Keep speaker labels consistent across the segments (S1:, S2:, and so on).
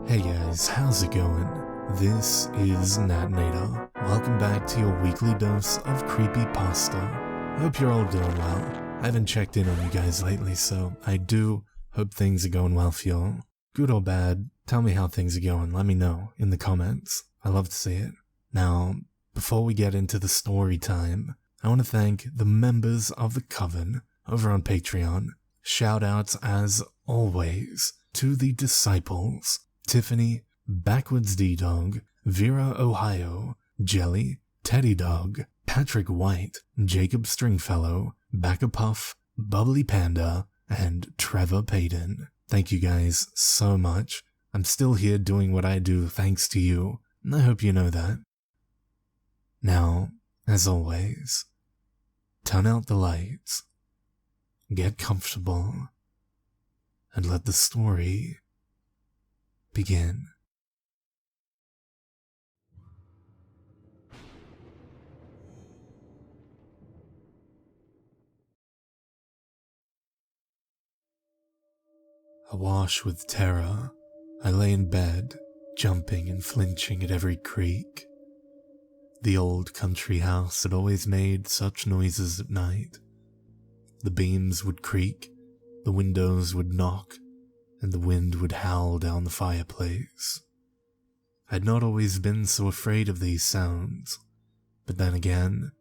S1: Hey guys, how's it going? This is Natnator. Welcome back to your weekly dose of Creepypasta. Hope you're all doing well. I haven't checked in on you guys lately, so I do hope things are going well for y'all. Good or bad, tell me how things are going. Let me know in the comments. I love to see it. Now, before we get into the story time, I want to thank the members of the Coven over on Patreon. Shout outs as always to the Disciples, Tiffany, Backwards D-Dog, Vera Ohio, Jelly, Teddy Dog, Patrick White, Jacob Stringfellow, Backapuff, Bubbly Panda, and Trevor Payton. Thank you guys so much. I'm still here doing what I do thanks to you, and I hope you know that. Now, as always, turn out the lights, get comfortable, and let the story begin. Awash with terror, I lay in bed, jumping and flinching at every creak. The old country house had always made such noises at night. The beams would creak, the windows would knock, and the wind would howl down the fireplace. I'd not always been so afraid of these sounds, but then again,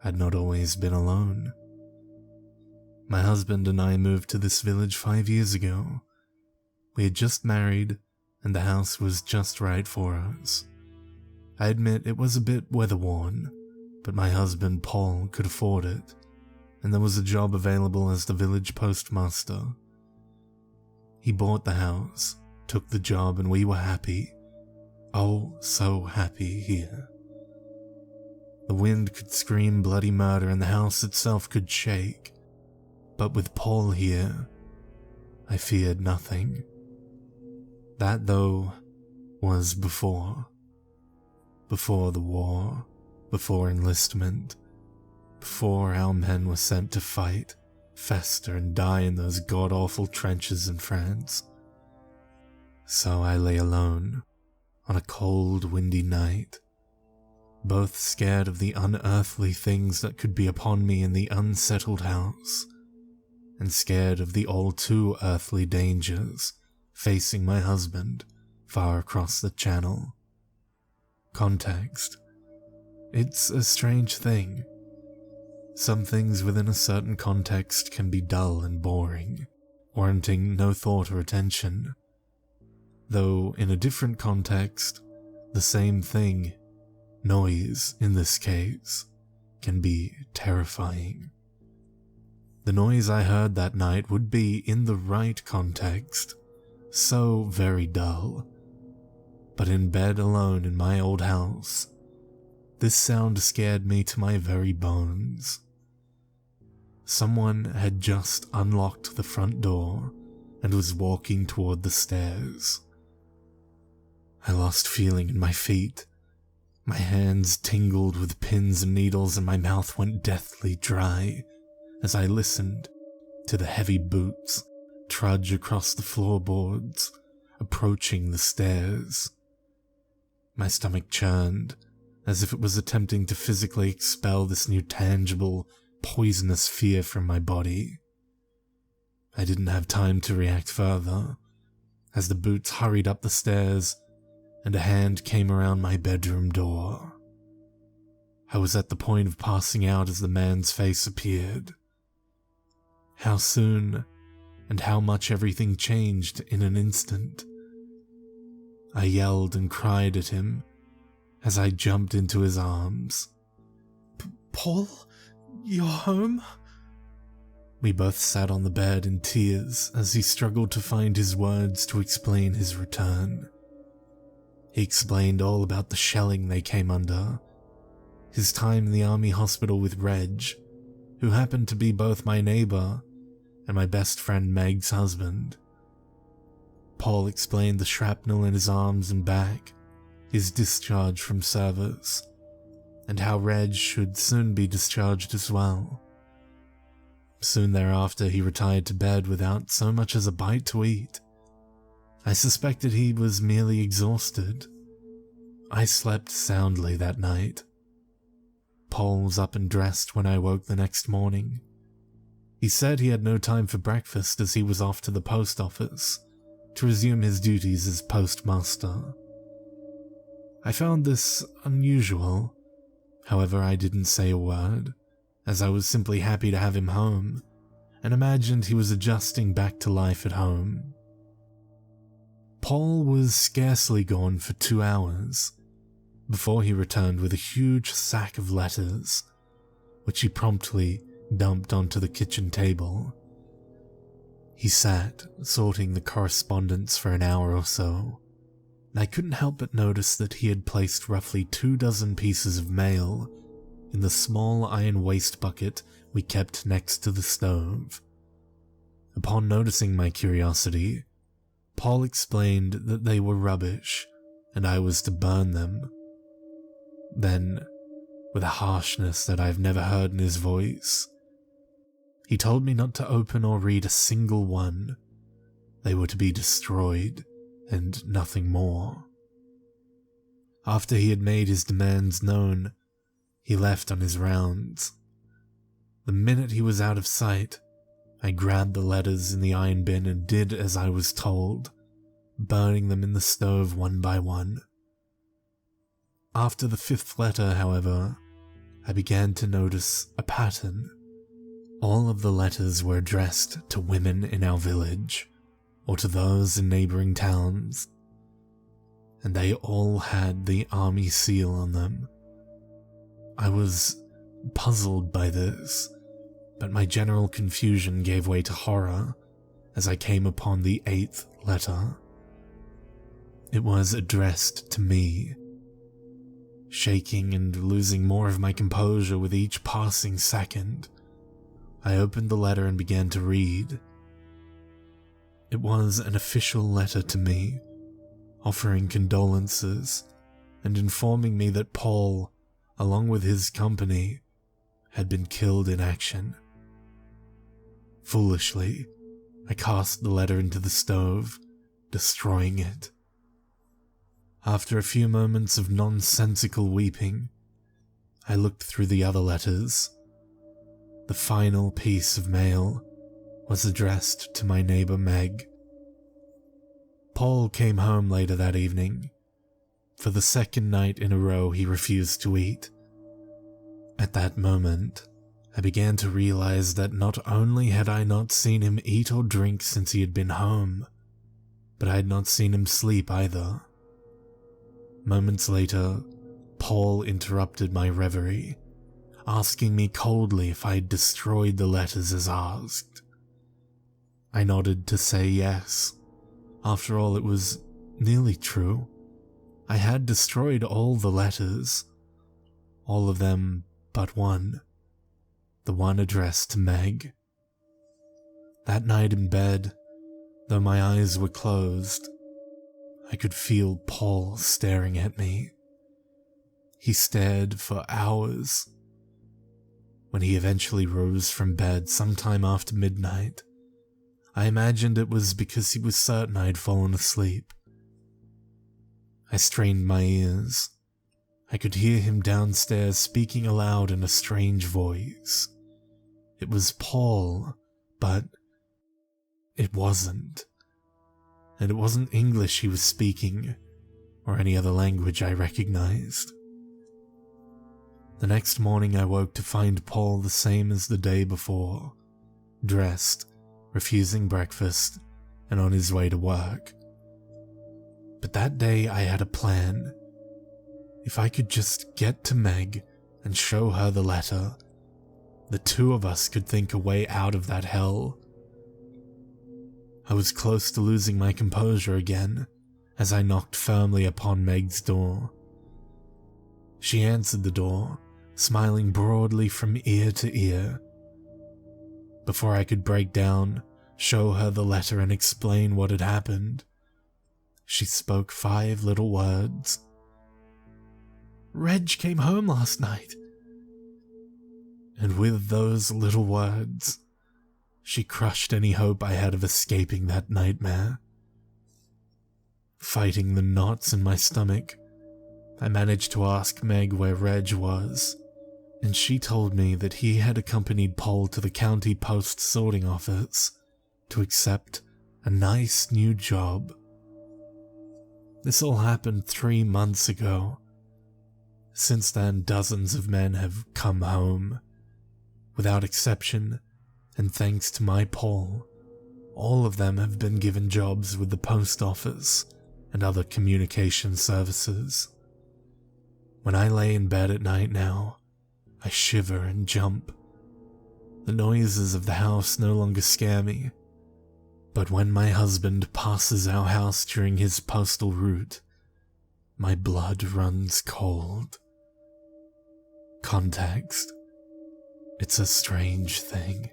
S1: I'd not always been alone. My husband and I moved to this village 5 years ago. We had just married, and the house was just right for us. I admit it was a bit weather-worn, but my husband Paul could afford it, and there was a job available as the village postmaster. He bought the house, took the job, and we were happy. Oh, so happy here. The wind could scream bloody murder and the house itself could shake. But with Paul here, I feared nothing. That, though, was before. Before the war, before enlistment, before our men were sent to fight, fester and die in those god-awful trenches in France. So I lay alone, on a cold, windy night, both scared of the unearthly things that could be upon me in the unsettled house, and scared of the all-too-earthly dangers facing my husband far across the channel. Context. It's a strange thing. Some things within a certain context can be dull and boring, warranting no thought or attention. Though in a different context, the same thing, noise in this case, can be terrifying. The noise I heard that night would be, in the right context, so very dull. But in bed alone in my old house, this sound scared me to my very bones. Someone had just unlocked the front door and was walking toward the stairs. I lost feeling in my feet. My hands tingled with pins and needles and my mouth went deathly dry as I listened to the heavy boots trudge across the floorboards, approaching the stairs. My stomach churned, as if it was attempting to physically expel this new tangible, poisonous fear from my body. I didn't have time to react further, as the boots hurried up the stairs and a hand came around my bedroom door. I was at the point of passing out as the man's face appeared. How soon and how much everything changed in an instant. I yelled and cried at him as I jumped into his arms. Paul, you're home? We both sat on the bed in tears as he struggled to find his words to explain his return. He explained all about the shelling they came under, his time in the army hospital with Reg, who happened to be both my neighbor and my best friend Meg's husband. Paul explained the shrapnel in his arms and back, his discharge from service, and how Reg should soon be discharged as well. Soon thereafter he retired to bed without so much as a bite to eat. I suspected he was merely exhausted. I slept soundly that night. Paul was up and dressed when I woke the next morning. He said he had no time for breakfast as he was off to the post office to resume his duties as postmaster. I found this unusual. However, I didn't say a word, as I was simply happy to have him home and imagined he was adjusting back to life at home. Paul was scarcely gone for 2 hours before he returned with a huge sack of letters, which he promptly dumped onto the kitchen table. He sat, sorting the correspondence for an hour or so, and I couldn't help but notice that he had placed roughly 24 pieces of mail in the small iron waste bucket we kept next to the stove. Upon noticing my curiosity, Paul explained that they were rubbish and I was to burn them. Then, with a harshness that I've never heard in his voice, he told me not to open or read a single one. They were to be destroyed and nothing more. After he had made his demands known, he left on his rounds. The minute he was out of sight, I grabbed the letters in the iron bin and did as I was told, burning them in the stove one by one. After the 5th letter, however, I began to notice a pattern. All of the letters were addressed to women in our village, or to those in neighboring towns, and they all had the army seal on them. I was puzzled by this, but my general confusion gave way to horror as I came upon the 8th letter. It was addressed to me. Shaking and losing more of my composure with each passing second, I opened the letter and began to read. It was an official letter to me, offering condolences and informing me that Paul, along with his company, had been killed in action. Foolishly, I cast the letter into the stove, destroying it. After a few moments of nonsensical weeping, I looked through the other letters. The final piece of mail was addressed to my neighbor Meg. Paul came home later that evening. For the 2nd night in a row, he refused to eat. At that moment, I began to realize that not only had I not seen him eat or drink since he had been home, but I had not seen him sleep either. Moments later, Paul interrupted my reverie, asking me coldly if I had destroyed the letters as asked. I nodded to say yes. After all, it was nearly true. I had destroyed all the letters. All of them but one. The one addressed to Meg. That night in bed, though my eyes were closed, I could feel Paul staring at me. He stared for hours. When he eventually rose from bed sometime after midnight, I imagined it was because he was certain I had fallen asleep. I strained my ears. I could hear him downstairs speaking aloud in a strange voice. It was Paul, but it wasn't. And it wasn't English he was speaking, or any other language I recognized. The next morning I woke to find Paul the same as the day before, dressed, refusing breakfast, and on his way to work. But that day I had a plan. If I could just get to Meg and show her the letter, the two of us could think a way out of that hell. I was close to losing my composure again as I knocked firmly upon Meg's door. She answered the door, smiling broadly from ear to ear. Before I could break down, show her the letter and explain what had happened, she spoke 5 little words. "Reg came home last night." And with those little words, she crushed any hope I had of escaping that nightmare. Fighting the knots in my stomach, I managed to ask Meg where Reg was, and she told me that he had accompanied Paul to the county post sorting office to accept a nice new job. This all happened 3 months ago. Since then, dozens of men have come home. Without exception, and thanks to my Paul, all of them have been given jobs with the post office and other communication services. When I lay in bed at night now, I shiver and jump. The noises of the house no longer scare me, but when my husband passes our house during his postal route, my blood runs cold. Context. It's a strange thing.